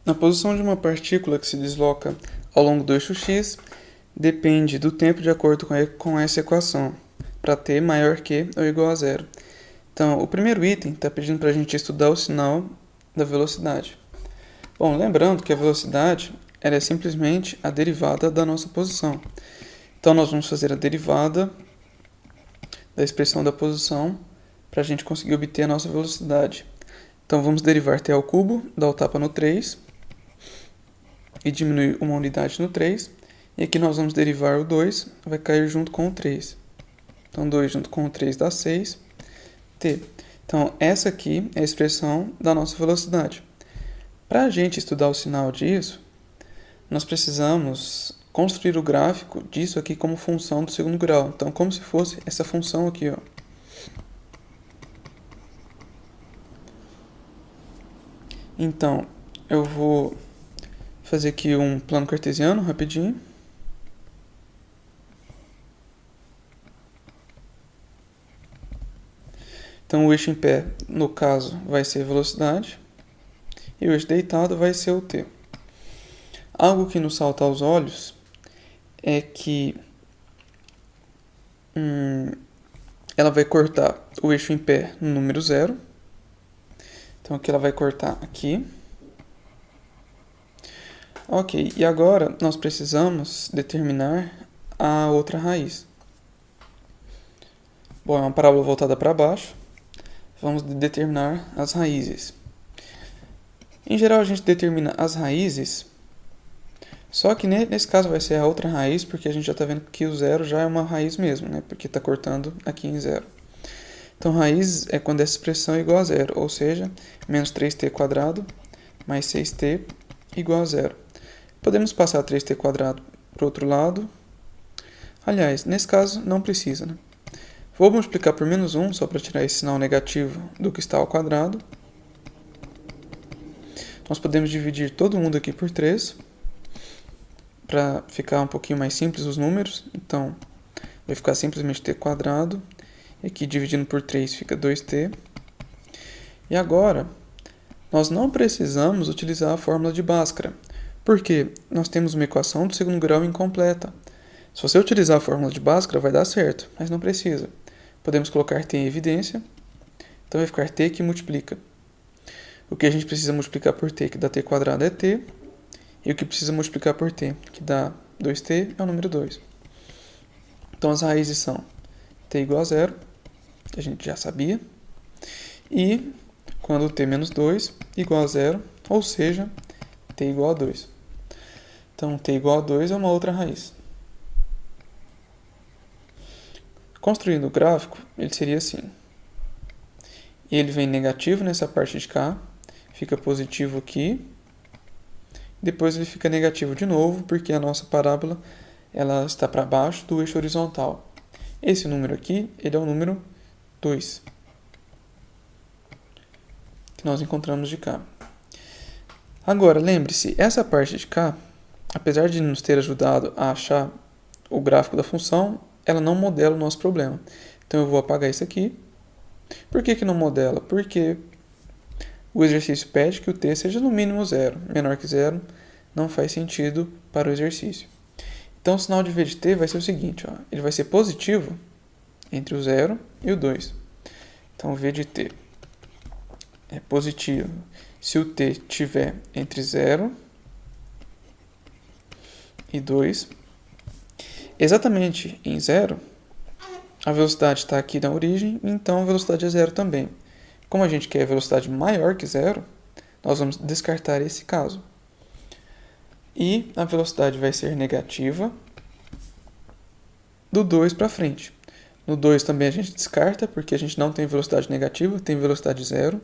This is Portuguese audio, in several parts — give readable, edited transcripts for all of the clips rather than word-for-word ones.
A posição de uma partícula que se desloca ao longo do eixo x depende do tempo de acordo com essa equação, para t maior que ou igual a zero. Então, o primeiro item está pedindo para a gente estudar o sinal da velocidade. Bom, lembrando que a velocidade ela é simplesmente a derivada da nossa posição. Então, nós vamos fazer a derivada da expressão da posição para a gente conseguir obter a nossa velocidade. Então, vamos derivar t ao cubo, dar o tapa no 3 e diminuir uma unidade no 3. E aqui nós vamos derivar o 2, vai cair junto com o 3. Então, 2 junto com o 3 dá 6, t. Então, essa aqui é a expressão da nossa velocidade. Para a gente estudar o sinal disso, nós precisamos construir o gráfico disso aqui como função do segundo grau. Então, como se fosse essa função aqui, ó. Então, eu vou fazer aqui um plano cartesiano rapidinho. Então, o eixo em pé, no caso, vai ser a velocidade. E o eixo deitado vai ser o t. Algo que nos salta aos olhos é que ela vai cortar o eixo em pé no número 0. Então, aqui ela vai cortar aqui. Ok, e agora nós precisamos determinar a outra raiz. Bom, é uma parábola voltada para baixo. Vamos determinar as raízes. Em geral, a gente determina as raízes, só que nesse caso vai ser a outra raiz, porque a gente já está vendo que o zero já é uma raiz mesmo, né? Porque está cortando aqui em zero. Então, raiz é quando essa expressão é igual a zero, ou seja, menos 3t² mais 6t igual a zero. Podemos passar 3t² para o outro lado. Aliás, nesse caso não precisa, né? Vou multiplicar por menos 1, só para tirar esse sinal negativo do que está ao quadrado. Nós podemos dividir todo mundo aqui por 3, para ficar um pouquinho mais simples os números. Então, vai ficar simplesmente t². E aqui, dividindo por 3, fica 2t. E agora, nós não precisamos utilizar a fórmula de Bhaskara, porque nós temos uma equação do segundo grau incompleta. Se você utilizar a fórmula de Bhaskara, vai dar certo, mas não precisa. Podemos colocar t em evidência, então vai ficar t que multiplica. O que a gente precisa multiplicar por t, que dá t² é t, e o que precisa multiplicar por t, que dá 2t, é o número 2. Então, as raízes são t igual a 0, que a gente já sabia, e quando t menos 2 igual a 0, ou seja, t igual a 2. Então, t igual a 2 é uma outra raiz. Construindo o gráfico, ele seria assim. Ele vem negativo nessa parte de cá, fica positivo aqui, depois ele fica negativo de novo, porque a nossa parábola ela está para baixo do eixo horizontal. Esse número aqui, ele é o número 2, que nós encontramos de cá. Agora, lembre-se, essa parte de cá, apesar de nos ter ajudado a achar o gráfico da função, ela não modela o nosso problema. Então, eu vou apagar isso aqui. Por que não modela? Porque o exercício pede que o t seja no mínimo 0. Menor que 0 não faz sentido para o exercício. Então, o sinal de v de t vai ser o seguinte, ó, ele vai ser positivo entre o 0 e o 2. Então, v de t é positivo se o t estiver entre 0 e 2. Exatamente em 0, a velocidade está aqui na origem, então a velocidade é 0 também. Como a gente quer a velocidade maior que 0, nós vamos descartar esse caso. E a velocidade vai ser negativa do 2 para frente. No 2 também a gente descarta, porque a gente não tem velocidade negativa, tem velocidade 0.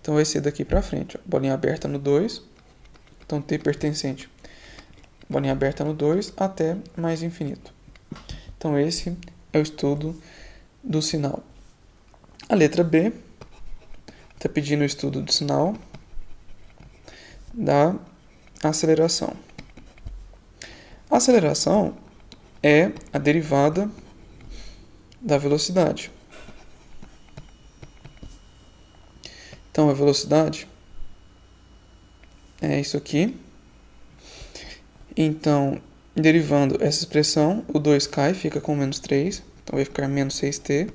Então vai ser daqui para frente. Ó, bolinha aberta no 2. Então t pertencente, bolinha aberta no 2 até mais infinito. Então esse é o estudo do sinal. A letra B está pedindo o estudo do sinal da aceleração. A aceleração é a derivada da velocidade. Então, a velocidade é isso aqui. Então, derivando essa expressão, o 2 cai, fica com menos 3. Então, vai ficar menos 6t.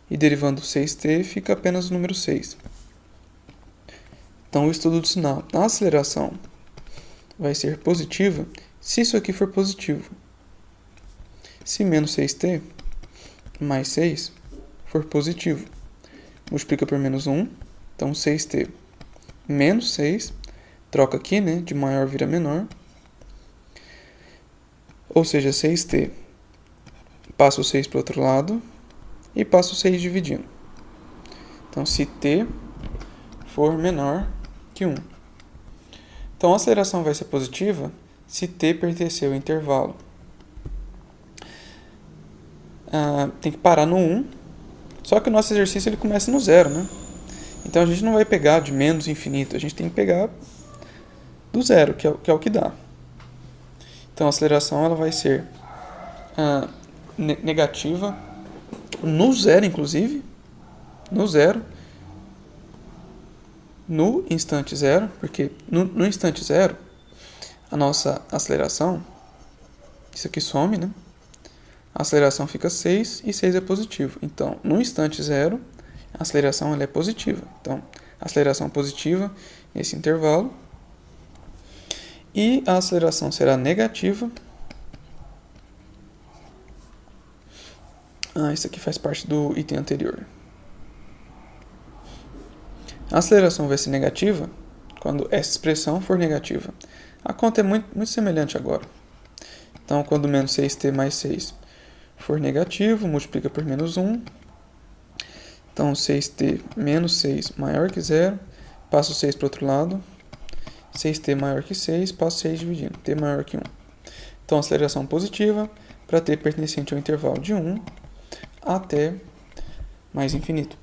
E derivando 6t, fica apenas o número 6. Então, o estudo do sinal. A aceleração vai ser positiva se isso aqui for positivo. Se menos 6t mais 6 for positivo, multiplica por menos 1. Então, 6t menos 6. Troca aqui, né? De maior vira menor. Ou seja, 6t. Passa o 6 para o outro lado. E passa o 6 dividindo. Então, se t for menor que 1. Então, a aceleração vai ser positiva se t pertencer ao intervalo. Tem que parar no 1. Só que o nosso exercício ele começa no 0, né? Então, a gente não vai pegar de menos infinito. A gente tem que pegar do 0, que é o que dá. Então, a aceleração ela vai ser negativa no 0, inclusive. No 0. No instante 0, porque no instante 0, a nossa aceleração, isso aqui some, né? A aceleração fica 6 e 6 é positivo. Então, no instante 0, a aceleração ela é positiva. Então, a aceleração positiva nesse intervalo. E a aceleração será negativa. Isso aqui faz parte do item anterior. A aceleração vai ser negativa quando essa expressão for negativa. A conta é muito semelhante agora. Então, quando menos 6t mais 6 for negativo, multiplica por menos 1. Então, 6t menos 6 maior que 0. Passa o 6 para o outro lado. 6t maior que 6, passa o 6 dividindo. t maior que 1. Então, a aceleração positiva para t pertencente ao intervalo de 1 até mais infinito.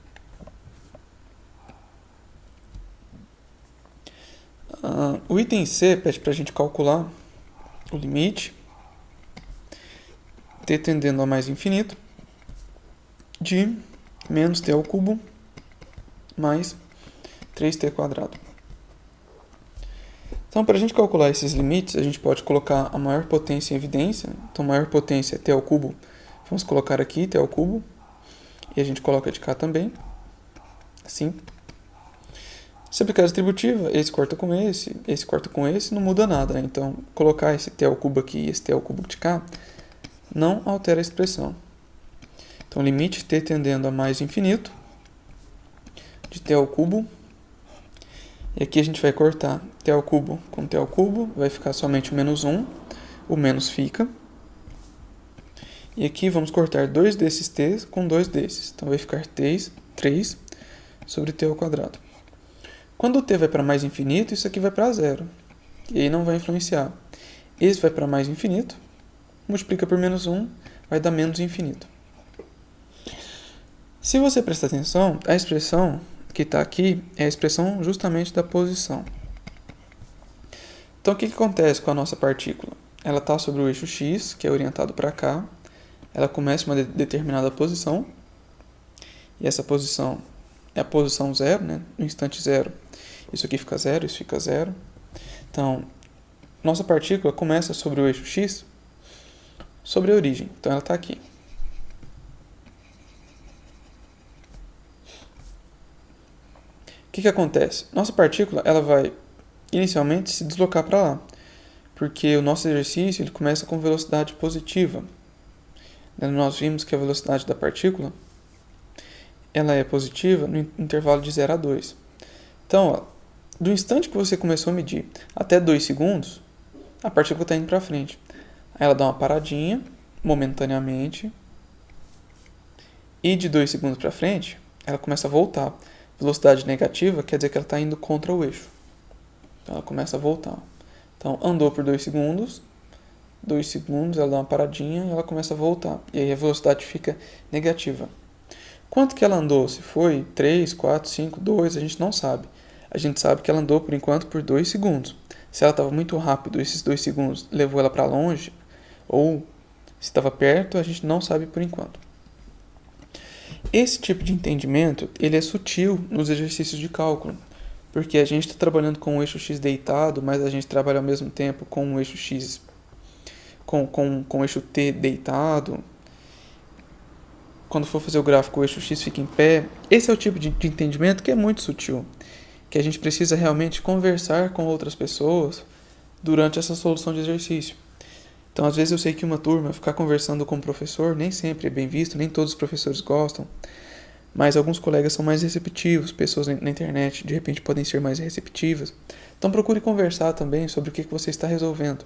O item C pede para a gente calcular o limite t tendendo a mais infinito de menos t ao cubo mais 3t quadrado. Então, para a gente calcular esses limites, a gente pode colocar a maior potência em evidência. Então, maior potência é t ao cubo. Vamos colocar aqui t ao cubo. E a gente coloca de cá também. Assim. Se aplicar a distributiva, esse corta com esse corta com esse, não muda nada, né? Então, colocar esse t ao cubo aqui e esse t ao cubo de cá não altera a expressão. Então, limite t tendendo a mais infinito de t ao cubo. E aqui a gente vai cortar t ao cubo com t ao cubo, vai ficar somente o menos 1, o menos fica. E aqui vamos cortar 2 desses t com 2 desses. Então, vai ficar 3 sobre t ao quadrado. Quando o t vai para mais infinito, isso aqui vai para 0. E aí não vai influenciar. Esse vai para mais infinito, multiplica por menos 1, vai dar menos infinito. Se você prestar atenção, a expressão que está aqui é a expressão justamente da posição. Então, o que acontece com a nossa partícula? Ela está sobre o eixo x, que é orientado para cá. Ela começa em uma determinada posição. E essa posição é a posição 0, né? No instante 0, isso aqui fica 0, isso fica 0. Então, nossa partícula começa sobre o eixo x, sobre a origem. Então, ela está aqui. O que acontece? Nossa partícula ela vai inicialmente se deslocar para lá, porque o nosso exercício ele começa com velocidade positiva. Nós vimos que a velocidade da partícula ela é positiva no intervalo de 0 a 2. Então, do instante que você começou a medir até 2 segundos, a partícula está indo para frente. Aí ela dá uma paradinha, momentaneamente, e de 2 segundos para frente, ela começa a voltar. Velocidade negativa quer dizer que ela está indo contra o eixo. Então, ela começa a voltar. Então, andou por 2 segundos, ela dá uma paradinha e ela começa a voltar. E aí a velocidade fica negativa. Quanto que ela andou? Se foi 3, 4, 5, 2, a gente não sabe. A gente sabe que ela andou, por enquanto, por 2 segundos. Se ela estava muito rápido, esses 2 segundos levou ela para longe, ou se estava perto, a gente não sabe por enquanto. Esse tipo de entendimento ele é sutil nos exercícios de cálculo, porque a gente está trabalhando com o eixo x deitado, mas a gente trabalha ao mesmo tempo com o eixo x, com o eixo t deitado. Quando for fazer o gráfico, o eixo x fica em pé. Esse é o tipo de entendimento que é muito sutil, que a gente precisa realmente conversar com outras pessoas durante essa solução de exercício. Então, às vezes eu sei que uma turma ficar conversando com o professor nem sempre é bem visto, nem todos os professores gostam, mas alguns colegas são mais receptivos, pessoas na internet de repente podem ser mais receptivas. Então procure conversar também sobre o que você está resolvendo.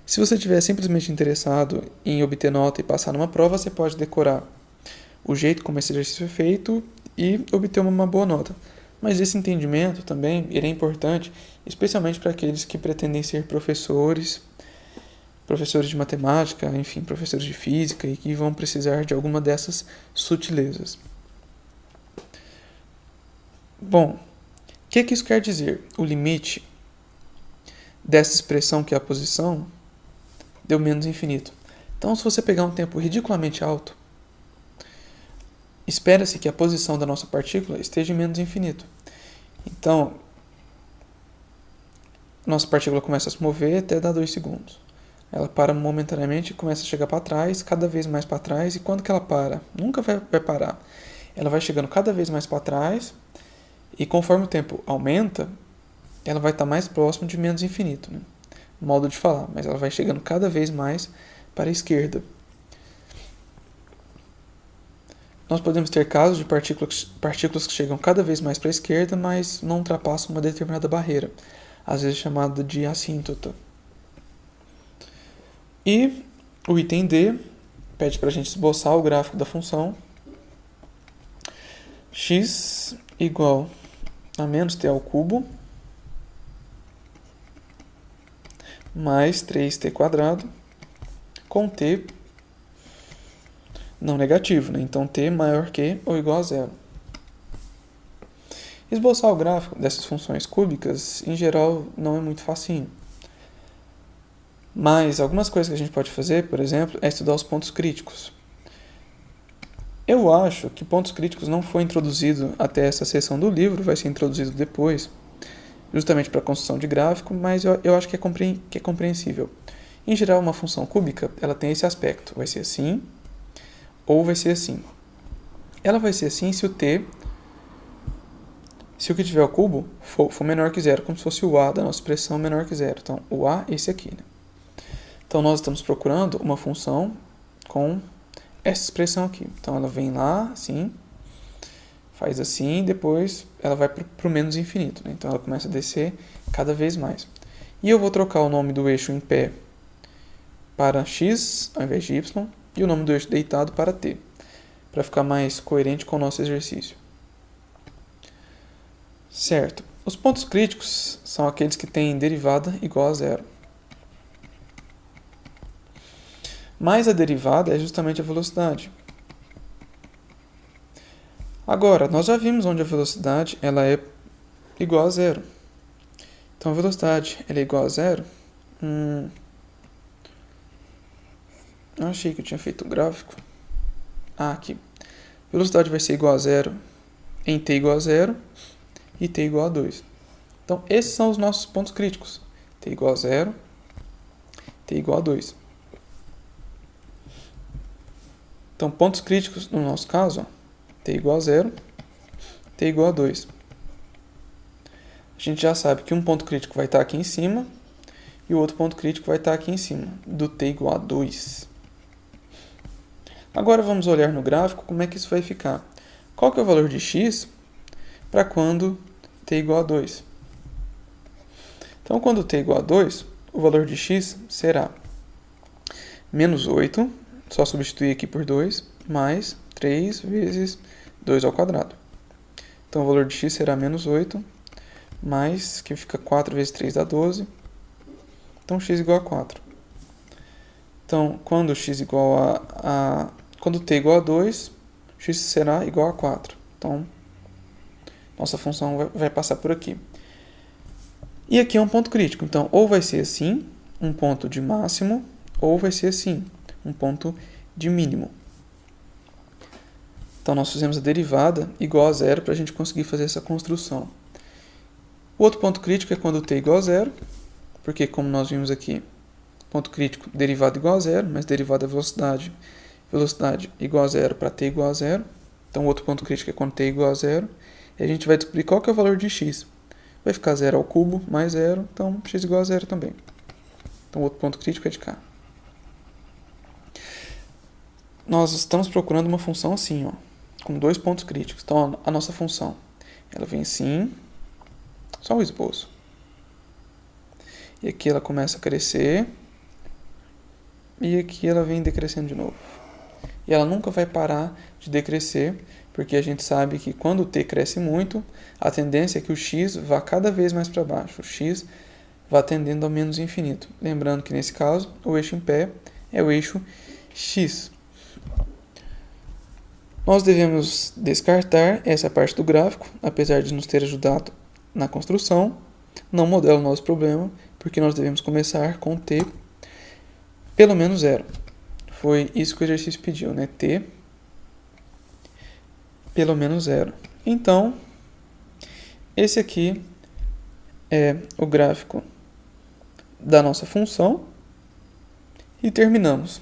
Se você estiver simplesmente interessado em obter nota e passar numa prova, você pode decorar o jeito como esse exercício é feito e obter uma boa nota. Mas esse entendimento também ele é importante, especialmente para aqueles que pretendem ser professores de matemática, enfim, professores de física e que vão precisar de alguma dessas sutilezas. Bom, o que isso quer dizer? O limite dessa expressão que é a posição deu menos infinito. Então, se você pegar um tempo ridiculamente alto, espera-se que a posição da nossa partícula esteja em menos infinito. Então, nossa partícula começa a se mover até dar 2 segundos. Ela para momentaneamente e começa a chegar para trás, cada vez mais para trás. E quando que ela para? Nunca vai parar. Ela vai chegando cada vez mais para trás e conforme o tempo aumenta, ela vai estar mais próximo de menos infinito, né? Modo de falar, mas ela vai chegando cada vez mais para a esquerda. Nós podemos ter casos de partículas que chegam cada vez mais para a esquerda, mas não ultrapassam uma determinada barreira, às vezes chamada de assíntota. E o item D pede para a gente esboçar o gráfico da função x igual a menos t ao cubo mais 3t quadrado com t não negativo, né? Então t maior que ou igual a zero. Esboçar o gráfico dessas funções cúbicas, em geral, não é muito facinho. Mas algumas coisas que a gente pode fazer, por exemplo, é estudar os pontos críticos. Eu acho que pontos críticos não foi introduzido até essa seção do livro, vai ser introduzido depois, justamente para a construção de gráfico, mas eu acho que é compreensível. Em geral, uma função cúbica ela tem esse aspecto, vai ser assim ou vai ser assim. Ela vai ser assim se o que tiver ao cubo for menor que zero, como se fosse o a da nossa expressão menor que zero. Então, o a é esse aqui, né? Então, nós estamos procurando uma função com essa expressão aqui. Então, ela vem lá, assim, faz assim, depois ela vai para o menos infinito, né? Então, ela começa a descer cada vez mais. E eu vou trocar o nome do eixo em pé para x, ao invés de y, e o nome do eixo deitado para t, para ficar mais coerente com o nosso exercício. Certo. Os pontos críticos são aqueles que têm derivada igual a zero. Mas a derivada é justamente a velocidade. Agora, nós já vimos onde a velocidade ela é igual a zero. Então, a velocidade ela é igual a zero. Eu achei que eu tinha feito o gráfico. Aqui. Velocidade vai ser igual a zero em t igual a zero e t igual a 2. Então, esses são os nossos pontos críticos. T igual a zero, t igual a 2. Então, pontos críticos, no nosso caso, ó, t igual a 0, t igual a 2. A gente já sabe que um ponto crítico vai estar aqui em cima e o outro ponto crítico vai estar aqui em cima, do t igual a 2. Agora vamos olhar no gráfico como é que isso vai ficar. Qual que é o valor de x para quando t igual a 2? Então, quando t igual a 2, o valor de x será menos 8, só substituir aqui por 2, mais 3 vezes 2 ao quadrado. Então, o valor de x será menos 8, mais, que fica 4 vezes 3 dá 12. Então, x igual a 4. Então, quando t igual a 2, x será igual a 4. Então, nossa função vai passar por aqui. E aqui é um ponto crítico. Então, ou vai ser assim, um ponto de máximo, ou vai ser assim, um ponto de mínimo. Então, nós fizemos a derivada igual a zero para a gente conseguir fazer essa construção. O outro ponto crítico é quando t igual a zero, porque como nós vimos aqui, ponto crítico, derivada igual a zero, mas derivada é velocidade, velocidade igual a zero para t igual a zero. Então o outro ponto crítico é quando t igual a zero. E a gente vai descobrir qual que é o valor de x. Vai ficar zero ao cubo mais zero, então x igual a zero também. Então o outro ponto crítico é de cá. Nós estamos procurando uma função assim, ó, com dois pontos críticos. Então a nossa função, ela vem assim, só o esboço. E aqui ela começa a crescer. E aqui ela vem decrescendo de novo. E ela nunca vai parar de decrescer, porque a gente sabe que quando o t cresce muito, a tendência é que o x vá cada vez mais para baixo. O x vá tendendo ao menos infinito. Lembrando que nesse caso, o eixo em pé é o eixo x. Nós devemos descartar essa parte do gráfico, apesar de nos ter ajudado na construção. Não modela o nosso problema, porque nós devemos começar com t pelo menos zero. Foi isso que o exercício pediu, né? T pelo menos zero. Então, esse aqui é o gráfico da nossa função e terminamos.